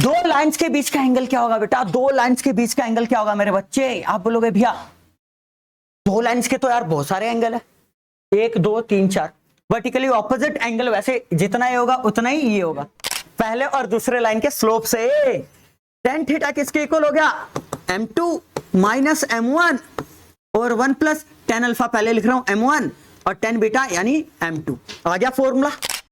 दो लाइंस के बीच का एंगल क्या होगा बेटा? दो लाइंस के बीच का एंगल क्या होगा मेरे बच्चे? आप बोलोगे भैया दो लाइंस के तो यार बहुत सारे एंगल है, 1 2 3 4 वर्टिकली ऑपोजिट एंगल, वैसे जितना ये होगा उतना ही ये होगा। पहले और दूसरे लाइन के स्लोप से tan थीटा किसके इक्वल हो गया? m2 माइनस m1 और 1 प्लस tan अल्फा, पहले लिख रहा हूं m1 और tan बीटा यानी m2। आ गया फॉर्मूला।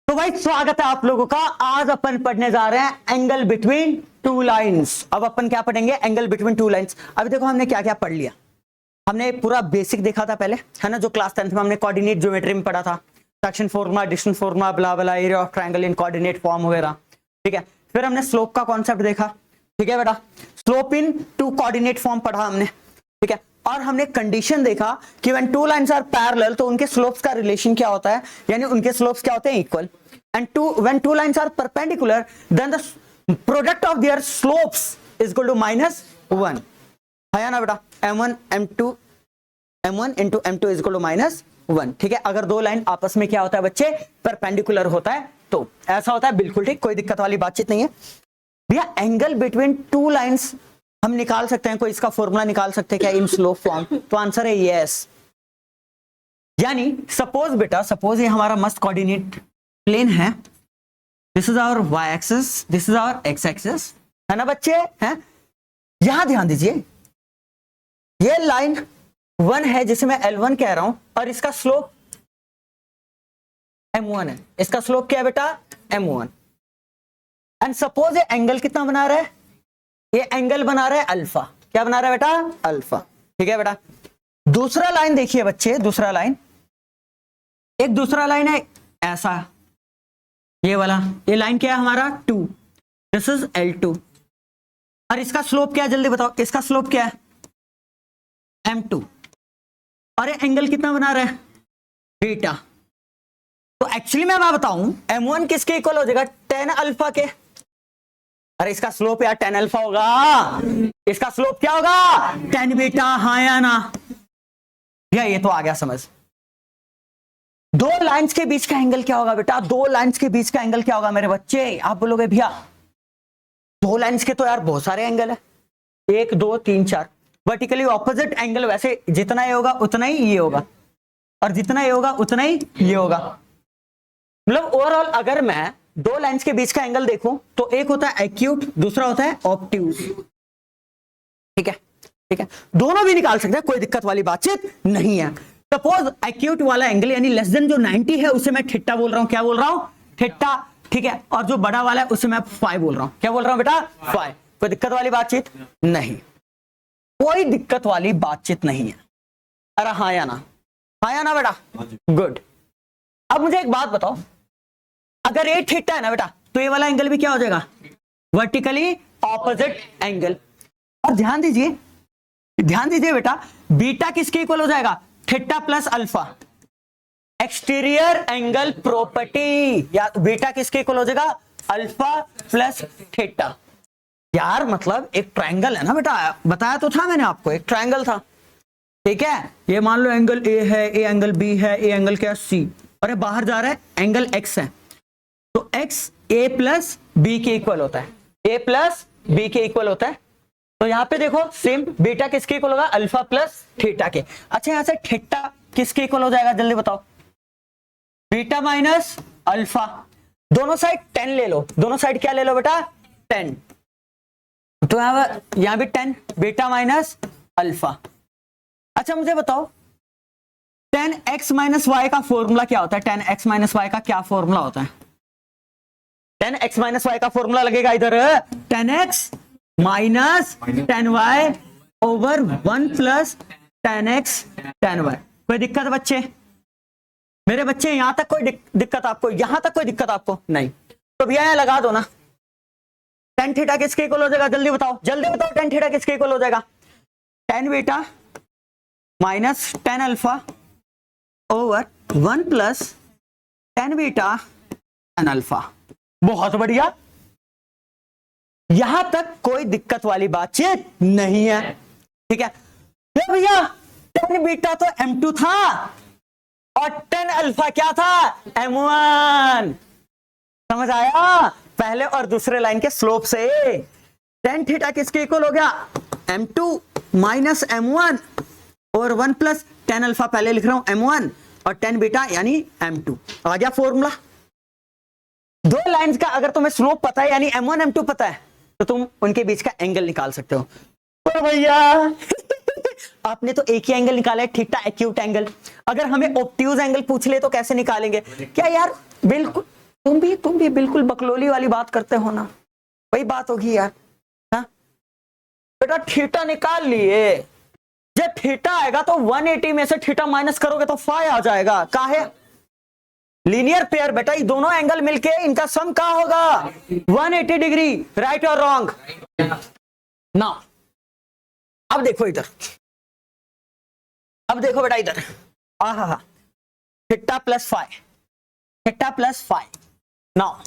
तो भाई स्वागत है आप लोगों का। आज अपन पढ़ने जा रहे हैं एंगल बिटवीन टू लाइंस। अब अपन क्या पढ़ेंगे? Angle between two lines. अभी देखो हमने क्या क्या पढ़ लिया। हमने पूरा बेसिक देखा था पहले, है ना, जो क्लास 10th में हमने कोऑर्डिनेट ज्योमेट्री में पढ़ा था, section formula, distance formula, blah blah, area of triangle in coordinate form वगैरह, ठीक है। फिर हमने स्लोप का कॉन्सेप्ट देखा, ठीक है बेटा, slope in two coordinate form पढ़ा हमने, ठीक है। और हमने कंडीशन देखा कि when two lines are parallel तो उनके स्लोप्स का रिलेशन क्या होता है, यानी उनके स्लोप्स क्या होते हैं? Equal. And when two lines are perpendicular then the product of their slopes is equal to -1, है ना बेटा। m1 into m2 is equal to -1, ठीक है। अगर दो लाइन आपस में क्या होता है बच्चे? परपेंडिकुलर होता है तो ऐसा होता है, बिल्कुल ठीक, कोई दिक्कत वाली बातचीत नहीं है भैया। एंगल बिटवीन टू लाइंस हम निकाल सकते हैं, कोई इसका फॉर्मूला निकाल सकते हैं क्या इन स्लोप फॉर्म? तो आंसर है यस। यानी सपोज बेटा, सपोज ये हमारा मस्त कोऑर्डिनेट प्लेन है, this is our y axis, this is our x axis, है ना बच्चे, हैं? यहां ध्यान दीजिए, ये लाइन 1 है जिसे मैं L1 कह रहा हूं और इसका स्लोप m1 है। इसका स्लोप क्या है बेटा? m1। एंड सपोज ये एंगल कितना बना रहा है? ये एंगल बना रहा है अल्फा। क्या बना रहा है बेटा? अल्फा, ठीक है बेटा। दूसरा लाइन देखिए बच्चे, दूसरा लाइन, एक दूसरा लाइन है ऐसा, ये वाला, ये लाइन क्या है हमारा? 2, दिस इज L2 और इसका स्लोप क्या है जल्दी बताओ? इसका स्लोप क्या है? m2 और ये एंगल कितना बना रहा है? बीटा। तो एक्चुअली मैं बताऊं m1 किसके इक्वल हो जाएगा? tan अल्फा के। अरे इसका स्लोप यार tan अल्फा होगा, इसका स्लोप क्या होगा? tan बीटा, हाँ या ना भैया? ये तो आ गया समझ। दो लाइंस के बीच का एंगल क्या होगा बेटा? दो लाइंस के बीच का एंगल क्या होगा मेरे बच्चे? आप बोलोगे भैया दो लाइंस के तो यार बहुत सारे एंगल है, 1 2 3 4 वर्टिकली ऑपोजिट एंगल, वैसे जितना ये होगा उतना ही ये होगा और जितना ये होगा उतना ही ये होगा। मतलब ओवरऑल अगर मैं दो लाइंस के बीच का एंगल देखूं तो एक होता है एक्यूट, दूसरा होता है ऑब्ट्यूज, ठीक है, ठीक है। दोनों भी निकाल सकते हैं, कोई दिक्कत वाली बातचीत नहीं है। सपोज एक्यूट वाला एंगल यानी लेस देन जो 90 है उसे मैं थीटा बोल रहा हूं। क्या बोल रहा हूं? थीटा, ठीक है। और जो बड़ा वाला है उसे मैं फाई बोल रहा हूं। क्या बोल रहा हूं बेटा? फाई। कोई दिक्कत वाली बातचीत नहीं, कोई दिक्कत वाली बातचीत नहीं है। अरे हाँ या ना? हाँ या ना बेटा? गुड। अब मुझे एक बात बताओ, अगर ये थीटा है ना बेटा तो ये वाला एंगल भी क्या हो जाएगा? Vertically opposite angle. और ध्यान दीजिए, ध्यान दीजिए बेटा, बीटा किसके इक्वल हो जाएगा? Theta plus alpha, exterior angle property, या बीटा किसके इक्वल हो जाएगा? Alpha plus theta. यार मतलब एक ट्रायंगल है ना बेटा, बताया तो था मैंने आपको, एक ट्रायंगल था, ठीक है। ये मान लो एंगल ए है, ए एंगल बी है, ए एंगल क्या? सी, और ये बाहर जा रहा है एंगल एक्स है, तो एक्स ए प्लस बी के इक्वल होता है, ए प्लस बी के इक्वल होता है। तो यहां पे देखो सेम, बीटा किसके इक्वल होगा? अल्फा प्लस थीटा के। अच्छा यहां से थीटा किसके इक्वल हो जाएगा जल्दी बताओ? Beta minus alpha. दोनों साइड 10 ले लो, दोनों साइड क्या ले लो बेटा? 10। तो यहां भी 10, बीटा माइनस अल्फा। अच्छा मुझे बताओ 10x माइनस वाई का फॉर्मूला क्या होता है? 10x माइनस वाई का क्या फॉर्मूला होता है? 10x माइनस वाई का फॉर्मूला लगेगा इधर 10x minus 10y over 1 plus 10x 10y। कोई दिक्कत बच्चे? मेरे बच्चे यहां तक कोई दिक्कत आपको? यहां तक कोई दिक्कत आपको नहीं? तो भैया यहां लगा दो ना, tan थीटा किसके इक्वल हो जाएगा? जल्दी बताओ, जल्दी बताओ, tan थीटा किसके इक्वल हो जाएगा? tan beta minus 10 alpha over 1 plus 10 beta 10 alpha. बहुत बढ़िया, यहां तक कोई दिक्कत वाली बातचीत नहीं है, ठीक है। भैया 10 बीटा तो m2 था और 10 अल्फा क्या था? m1। समझ आया? पहले और दूसरे लाइन के स्लोप से। टेन थीटा किसके इक्वल हो गया, m2 माइनस m1 और 1 प्लस टेन अल्फा, पहले लिख रहा हूं m1 और टेन बीटा यानी m2। आ गया फॉर्मूला। दो लाइंस का अगर तुम्हें स्लोप पता है यानी m1 m2 पता है तो तुम उनके बीच का एंगल निकाल सकते हो। तो भैया आपने तो एक ही एंगल निकाला है, थीटा एक्यूट एंगल। अगर हमें ऑब्ट्यूज एंगल पूछ ले तो कैसे निकालेंगे? क्या यार, बिल्कुल तुम भी बिल्कुल बकलोली वाली बात करते हो ना, वही बात होगी यार। हाँ बेटा, थीटा निकाल लिए, जब थीटा आएगा तो 180 में से थीटा माइनस करोगे तो फाई आ जाएगा। काहे? लीनियर पेयर बेटा, ये दोनों एंगल मिलके इनका सम क्या होगा, 180 डिग्री। राइट और रॉन्ग? ना। अब देखो इधर, अब देखो बेटा इधर, आहा, theta plus phi, theta plus phi. Now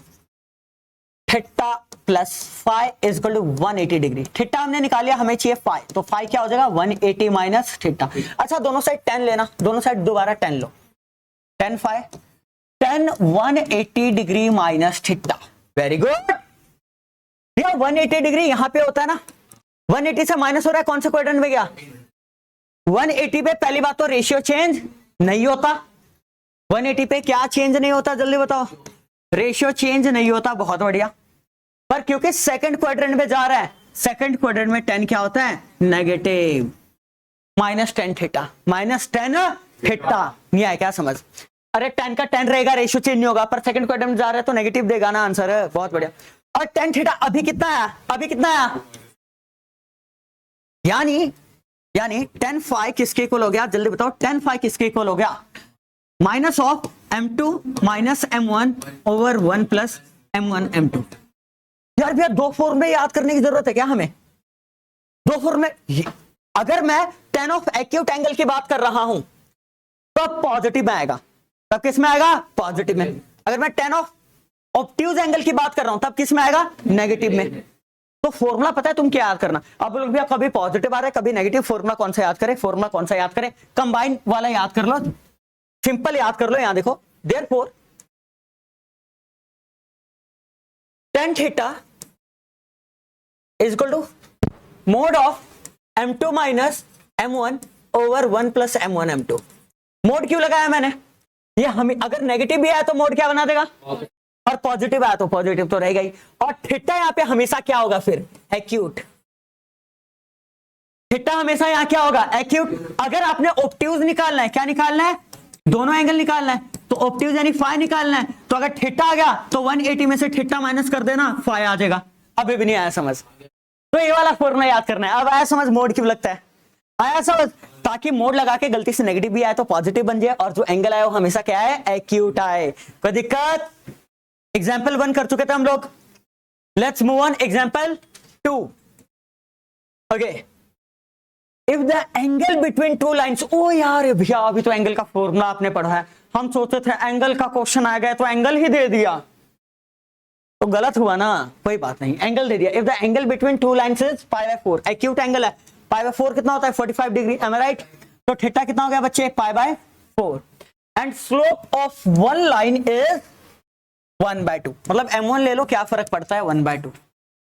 theta plus phi is equal to 180 degree. थीटा हमने निकाल लिया, हमें चाहिए फाई, तो फाई क्या हो जाएगा, 180 माइनस थीटा। अच्छा, दोनों साइड 10 लेना, दोनों साइड दोबारा 10 लो, 10 phi 10, 180 degree minus theta. Very good. 180 degree यहां पे होता है ना, 180 से माइनस हो रहा है, कौन से क्वाड्रेंट में गया, 180 पे। पहली बात तो रेशियो चेंज नहीं होता, 180 पे क्या चेंज नहीं होता, जल्दी बताओ, रेशियो चेंज नहीं होता। बहुत बढ़िया। पर क्योंकि सेकंड क्वाड्रेंट में जा रहा है, सेकंड क्वाड्रेंट में 10 क्या होता है, negative, minus 10 theta, minus 10 theta. नहीं आया क्या समझ? अरे 10 का 10 रहेगा, रेशियो चेंज नहीं होगा, पर सेकंड क्वाड्रेंट में जा रहा है तो नेगेटिव देगा ना आंसर। बहुत बढ़िया। और 10 थीटा अभी कितना है, अभी कितना है, यानी 10 फाई किसके इक्वल हो गया, जल्दी बताओ, 10 फाई किसके इक्वल हो गया, minus of m2 minus m1 over 1 plus m1 m2। यार भैया, दो फॉर्मूले याद करने की जरूरत है क्या हमें? दो फॉर्मूले। अगर मैं tan ऑफ एक्यूट एंगल की बात कर रहा हूं तब पॉजिटिव में आएगा, तब किस में आएगा, पॉजिटिव में। अगर मैं tan ऑफ ऑब्ट्यूज एंगल की बात कर रहा हूं तब किस में आएगा, नेगेटिव में। तो फॉर्मूला पता है तुम क्या याद करना। अब लोग भैया कभी पॉजिटिव आ रहा है कभी नेगेटिव, फॉर्मूला कौन सा याद करे, फॉर्मूला कौन सा याद करे, कंबाइन वाला याद कर लो, सिंपल याद कर लो। यहां देखो, therefore tan theta is equal to mod of m2 minus m1 over 1 plus m1 m2। Mod क्यों लगाया मैंने, ये हमें अगर नेगेटिव भी आया तो मोड क्या बना देगा, और पॉजिटिव आया तो पॉजिटिव तो रहेगा ही। और थीटा यहां पे हमेशा क्या होगा फिर, एक्यूट। थीटा हमेशा यहां क्या होगा, एक्यूट। अगर आपने ऑब्ट्यूज निकालना है, क्या निकालना है, दोनों एंगल निकालना है, तो ऑब्ट्यूज यानी फाई निकालना है। तो अगर थीटा आ गया तो 180 में से थीटा माइनस कर देना, फाई आ जाएगा। अभी भी नहीं आया समझ, तो ये वाला फॉर्मूला याद करना है। अब आया समझ मोड क्यों लगता है, आया समझ, ताकि मोड लगा के गलती से नेगेटिव भी आए तो पॉजिटिव बन जाए, और जो एंगल आए वो हमेशा क्या है, एक्यूट आए। कोई दिक्कत? एग्जाम्पल 1 कर चुके थे हम लोग, let's move on example 2। Okay, if the angle between two lines, ओ यार भैया अभी तो एंगल का फॉर्मूला आपने पढ़ा है, हम सोचते थे एंगल का क्वेश्चन आ गया तो एंगल ही दे दिया, तो गलत हुआ ना। कोई बात नहीं, एंगल दे दिया। If the angle between two lines is π/4, acute angle है, π/4 कितना होता है, 45 डिग्री, एम आई राइट? तो थीटा कितना हो गया बच्चे, π/4, and slope of one line is 1/2। मतलब m1 ले लो, क्या फर्क पड़ता है, 1/2।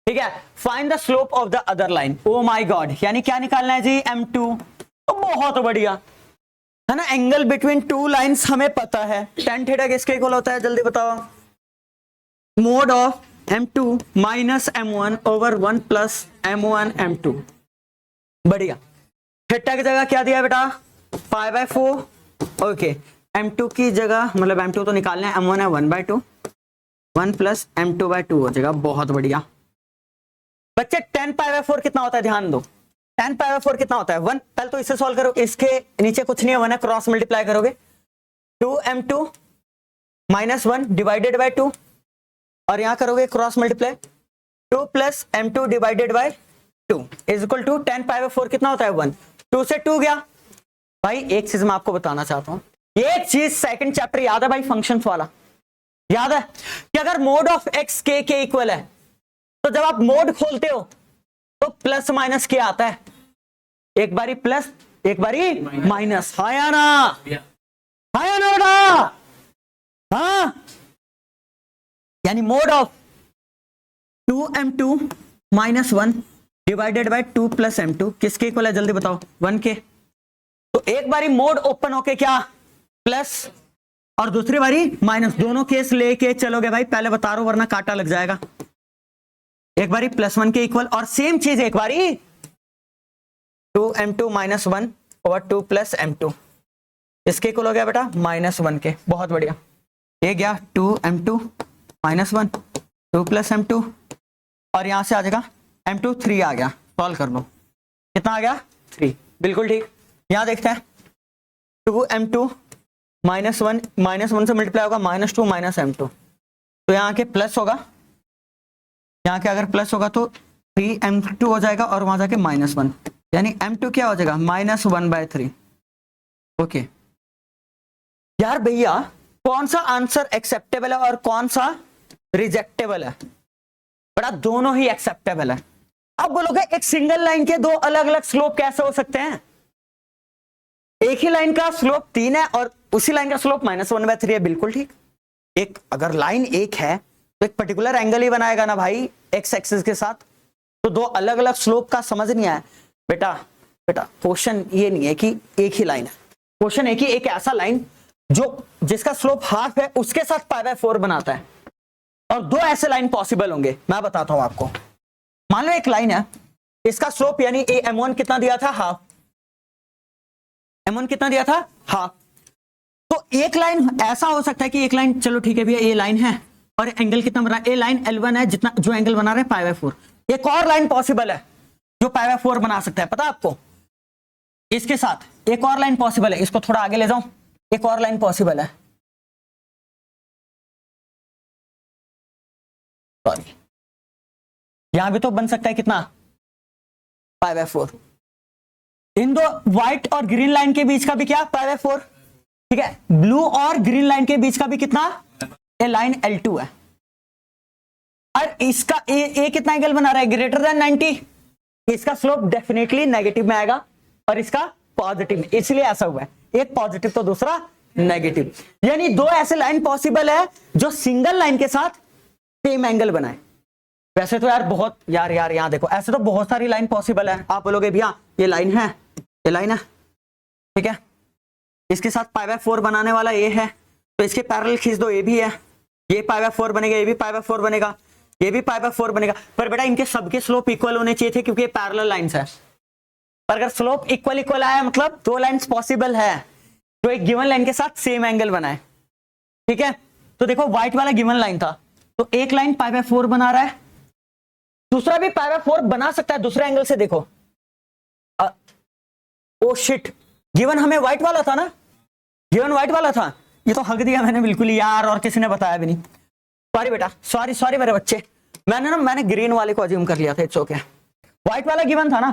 ठीक है, find the slope of the other line. Oh my God, यानी क्या निकालना है जी, m2। तो बहुत बढ़िया है ना, एंगल बिटवीन टू लाइंस हमें पता है। tan थीटा किसके इक्वल होता है, जल्दी बताओ, mode of m2 minus m1 over 1 plus m1 m2। बढ़िया। थीटा की जगह क्या दिया बेटा, π/4। ओके, m2 की जगह, मतलब m2 तो निकालना है, m1 है 1/2, 1 प्लस m2/2 हो जाएगा। बहुत बढ़िया बच्चे। tan π/4 कितना होता है, ध्यान दो, tan π/4 कितना होता है, 1। पहले तो इसे सॉल्व करो, इसके नीचे कुछ नहीं है, 1 है, क्रॉस मल्टीप्लाई करोगे, 2m2 माइनस 1 डिवाइडेड बाय 2, और यहां करोगे cross multiply, 2 plus m2 divided by 2 is equal to tan π/4 कितना होता है, 1। 2 से 2 गया। भाई एक चीज मैं आपको बताना चाहता हूं, एक चीज सेकंड चैप्टर याद है भाई, फंक्शंस वाला याद है कि अगर मोड ऑफ x के इक्वल है तो जब आप मोड खोलते हो तो प्लस माइनस क्या आता है, एक बारी प्लस एक बारी माइनस। हाया ना, हाया ना बेटा, हाँ, यानी mode of 2m2 minus 1 divided by 2 plus m2 किसके इक्वल है जल्दी बताओ, 1 के। तो एक बारी मोड ओपन होके क्या प्लस और दूसरी बारी माइनस, दोनों केस लेके चलोगे भाई, पहले बता रहा हूं वरना काटा लग जाएगा। एक बारी +1 के इक्वल और सेम चीज एक बारी 2m2 minus 1 over 2 plus m2 इसके इक्वल हो गया बेटा -1 के। बहुत बढ़िया, ये गया 2m2 माइनस 1 2 प्लस m2 और यहां से आ जाएगा m2 3 आ गया। सॉल्व कर लो, कितना आ गया 3, बिल्कुल ठीक। यहां देखते हैं 2m2 -1 से मल्टीप्लाई होगा -2 माइनस m2, तो यहाँ के प्लस होगा, यहाँ के अगर प्लस होगा तो 3m2 हो जाएगा और वहां जाके -1, यानी m2 क्या हो जाएगा -1/3। ओके यार भैया कौन सा आंसर एक्सेप्टेबल है और कौन सा रिजेक्टेबल है? बड़ा दोनों ही एक्सेप्टेबल है। अब बोलोगे एक सिंगल लाइन के दो अलग अलग स्लोप कैसे हो सकते हैं? एक ही लाइन का स्लोप 3 है और उसी लाइन का स्लोप -1/3 है, बिल्कुल ठीक। एक अगर लाइन एक है तो एक पर्टिकुलर एंगल ही बनाएगा ना भाई एक्स एक्सिस के साथ, तो दो अलग अलग स्लोप का समझ नहीं आया बेटा। क्वेश्चन ये नहीं है कि एक ही लाइन है, क्वेश्चन है कि एक ऐसा लाइन जो जिसका स्लोप हाफ है उसके साथ π/4 बनाता है, और दो ऐसे लाइन पॉसिबल होंगे। मैं बताता हूं आपको, मान लो एक लाइन है, इसका स्लोप यानी m1 कितना दिया था हाफ, m1 कितना दिया था हाफ। तो एक लाइन ऐसा हो सकता है कि एक लाइन, चलो ठीक है भैया ये लाइन है और एंगल कितना बना, ए लाइन L1 है जितना जो एंगल बना रहे हैं π/4। एक और लाइन पॉसिबल है जो π/4 बना सकता है, पता आपको? इसके साथ एक और लाइन पॉसिबल है, इसको थोड़ा आगे ले जाऊं, एक और लाइन पॉसिबल है, सॉरी यहां भी तो बन सकता है कितना π/4। इन दो व्हाइट और ग्रीन लाइन के बीच का भी क्या π/4, ठीक है। ब्लू और ग्रीन लाइन के बीच का भी कितना, ये लाइन L2 है और इसका ए कितना एंगल बना रहा है ग्रेटर देन 90, इसका स्लोप डेफिनेटली नेगेटिव में आएगा और इसका पॉजिटिव में, इसलिए ऐसा हुआ है, एक पॉजिटिव तो दूसरा नेगेटिव। यानी दो ऐसे लाइन पॉसिबल है जो सिंगल लाइन के साथ सेम एंगल बनाए। वैसे तो यार बहुत यार यहां देखो, ऐसे तो बहुत सारी लाइन पॉसिबल है। आप बोलोगे भैया ये लाइन है, ये लाइन है, ठीक है, इसके साथ π/4 बनाने वाला ये है, तो इसके पैरेलल खींच दो, ये भी है, ये π/4 बनेगा, ये भी π/4 बनेगा, ये भी π/4 बनेगा। पर बेटा इनके सबके स्लोप इक्वल होने चाहिए थे क्योंकि ये पैरेलल लाइंस है। पर अगर स्लोप इक्वल आया मतलब दो लाइंस पॉसिबल है जो एक गिवन लाइन के साथ सेम एंगल बनाए, ठीक है। तो देखो व्हाइट वाला गिवन लाइन था, तो एक लाइन π/4 बना रहा है, दूसरा भी π/4 बना सकता है दूसरे एंगल से। देखो ओ शिट, गिवन हमें व्हाइट वाला था ना, गिवन व्हाइट वाला था, ये तो हक दिया मैंने बिल्कुल यार, और किसी ने बताया भी नहीं। सॉरी बेटा, सॉरी मेरे बच्चे, मैंने ग्रीन वाले को अज्यूम कर लिया था, इट्स ओके। व्हाइट वाला गिवन था ना,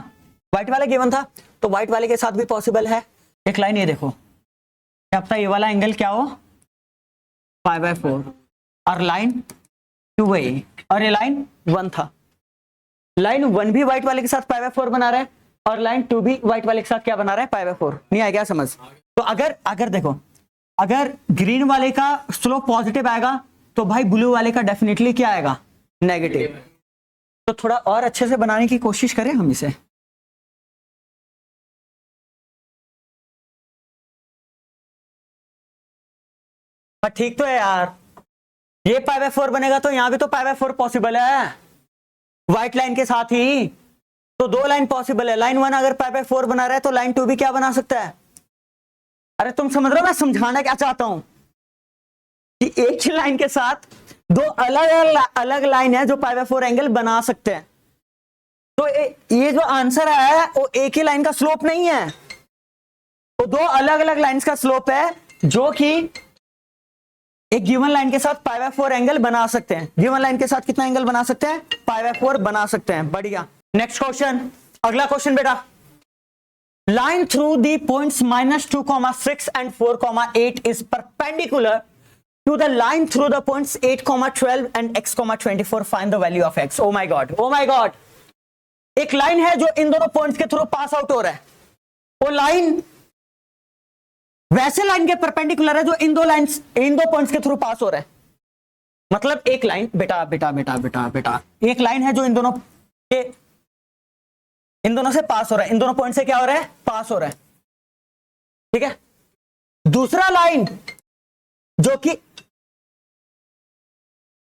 व्हाइट वाला गिवन था, तो व्हाइट वाले के साथ भी पॉसिबल है एक लाइन। ये देखो क्या पता ये वाला एंगल क्या हो π/4 और लाइन 2 है और ये लाइन 1 था। लाइन 1 भी व्हाइट वाले के साथ π/4 बना रहा है और लाइन 2 भी व्हाइट वाले के साथ क्या बना रहा है π/4। नहीं आया क्या समझ? तो अगर देखो, अगर ग्रीन वाले का स्लोप पॉजिटिव आएगा तो भाई ब्लू वाले का डेफिनेटली क्या आएगा नेगेटिव। तो थोड़ा और अच्छे से बनाने की कोशिश करें हम इसे। ठीक तो है यार, ये π/4 बनेगा तो यहां भी तो π/4 पॉसिबल है व्हाइट लाइन के साथ ही, तो दो लाइन पॉसिबल है। लाइन 1 अगर π/4 बना रहा है तो लाइन 2 भी क्या बना सकता है? अरे तुम समझ रहे हो मैं समझाना क्या चाहता हूं कि एक ही लाइन के साथ दो अलग लाइन है जो π/4 एंगल बना सकते हैं। तो ये जो आंसर है वो एक ही लाइन का स्लोप नहीं है, तो दो अलग अलग लाइंस का स्लोप है जो कि एक गिवन लाइन के साथ π/4 एंगल बना सकते हैं। गिवन लाइन के साथ कितना एंगल बना सकते हैं? π/4 बना सकते हैं। बढ़िया, नेक्स्ट क्वेश्चन, अगला क्वेश्चन बेटा। Line through the points -2,6 and 4,8 is perpendicular to the line through the points 8,12 and x,24. Find the value of x. Oh my god, एक लाइन है जो इन दोनों पॉइंट्स के थ्रू पास आउट हो रहा है, वो लाइन वैसे लाइन के परपेंडिकुलर है जो इन दो पॉइंट्स के थ्रू पास हो रहा है। मतलब एक लाइन, बेटा बेटा बेटा बेटा बेटा, एक लाइन है जो इन दोनों के, इन दोनों से पास हो रहा है, इन दोनों पॉइंट से क्या हो रहा है, पास हो रहा है, ठीक है। दूसरा लाइन जो कि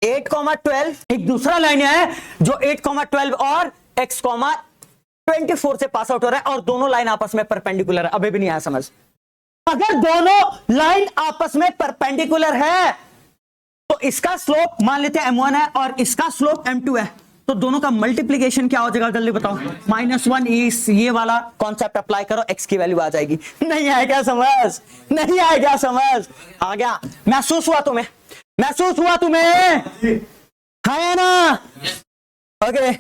8,12, एक दूसरा लाइन है जो 8,12 और x,24 से पास आउट हो रहा है, और दोनों लाइन आपस में परपेंडिकुलर है। अभी भी नहीं आया समझ? अगर दोनों लाइन आपस में परपेंडिकुलर है तो इसका स्लोप मान लेते हैं m1 है और इसका स्लोप m2 है, तो दोनों का मल्टीप्लीकेशन क्या हो जाएगा, जल्दी बताओ। -1, इस ये वाला कॉन्सेप्ट अप्लाई करो, x की वैल्यू आ जाएगी। नहीं आया क्या समझ? नहीं आया क्या समझ? आ गया? महसूस हुआ तुम्हें? महसूस हुआ तुम्हें? है ना? Okay,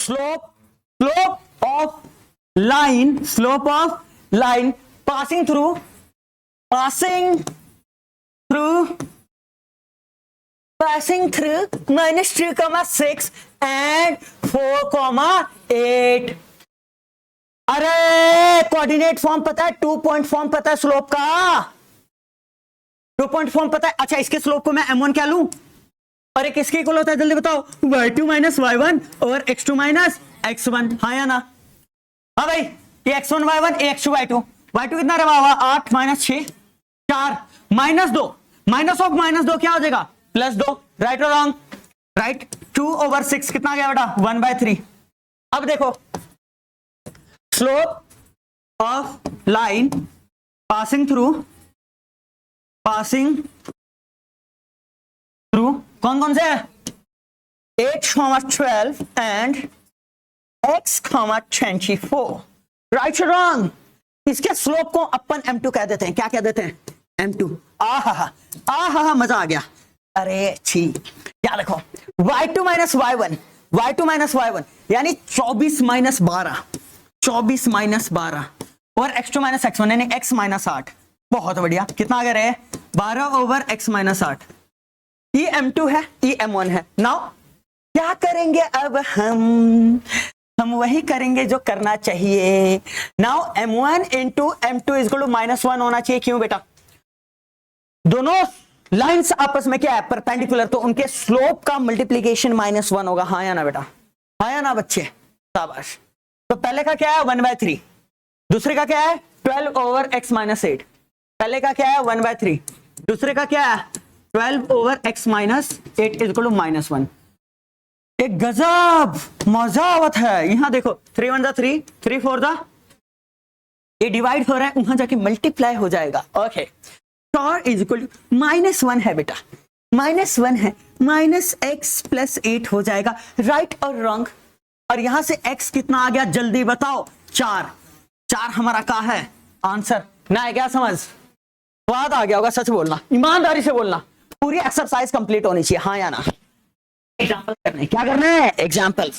slope of line passing through -3,6 and 4,8। अरे कोऑर्डिनेट फॉर्म पता है, 2 पॉइंट फॉर्म पता है स्लोप का, 2 पॉइंट फॉर्म पता है। अच्छा, इसके स्लोप को मैं m1 क्या लूं, और एक किसके इक्वल होता है, जल्दी बताओ। y2 - y1 और x2 - x1, हाँ या ना? हाँ भाई, ये x1 y1, ये x2 y2। y2 कितना रहा हुआ, 8 - 6 4, -2, माइनस ऑफ -2 क्या हो जाएगा, +2। राइट और रॉन्ग? राइट। 2/6 कितना आ गया बेटा, 1/3। अब देखो, slope of line passing through कौन कौन से, 8,12 एंड x,24। राइट और रॉन्ग? इसके स्लोप को अपन m2 कह देते हैं। क्या कह देते हैं, m2। आहा मजा आ गया। अरे छी, क्या देखो, y2 - y1 यानी 24 - 12 और x2 - x1 यानी x - 8। बहुत बढ़िया, कितना आ गया रे, 12/x - 8। ये m2 है, ये m1 है। नाउ क्या करेंगे अब हम वही करेंगे जो करना चाहिए। नाउ m1 × m2 = -1 होना चाहिए। क्यों बेटा, दोनों लाइंस आपस में क्या है, परपेंडिकुलर, तो उनके स्लोप का मल्टीप्लीकेशन -1 होगा। हाँ या ना बेटा, हाँ या ना बच्चे, शाबाश। तो पहले का क्या है, 1/3, दूसरे का क्या है, 12/x - 8। पहले का क्या है, 1/3, दूसरे का क्या है, 12/x - 8 = -1। एक गजब मजा आवत है। यहां देखो, 3 × 1 = 3, 3 × 4 = ये डिवाइड हो रहा है, वहां जाके मल्टीप्लाई हो जाएगा। ओके, = -1 है बेटा, -1 है, -x + 8 हो जाएगा। राइट और रॉन्ग? और यहां से x कितना आ गया, जल्दी बताओ। 4 हमारा का है आंसर। ना है क्या समझ? स्वाद आ गया होगा, सच बोलना, ईमानदारी से बोलना। पूरी एक्सरसाइज कंप्लीट होनी चाहिए, हाँ या ना? एग्जाम्पल करना है, क्या करना है, एग्जाम्पल।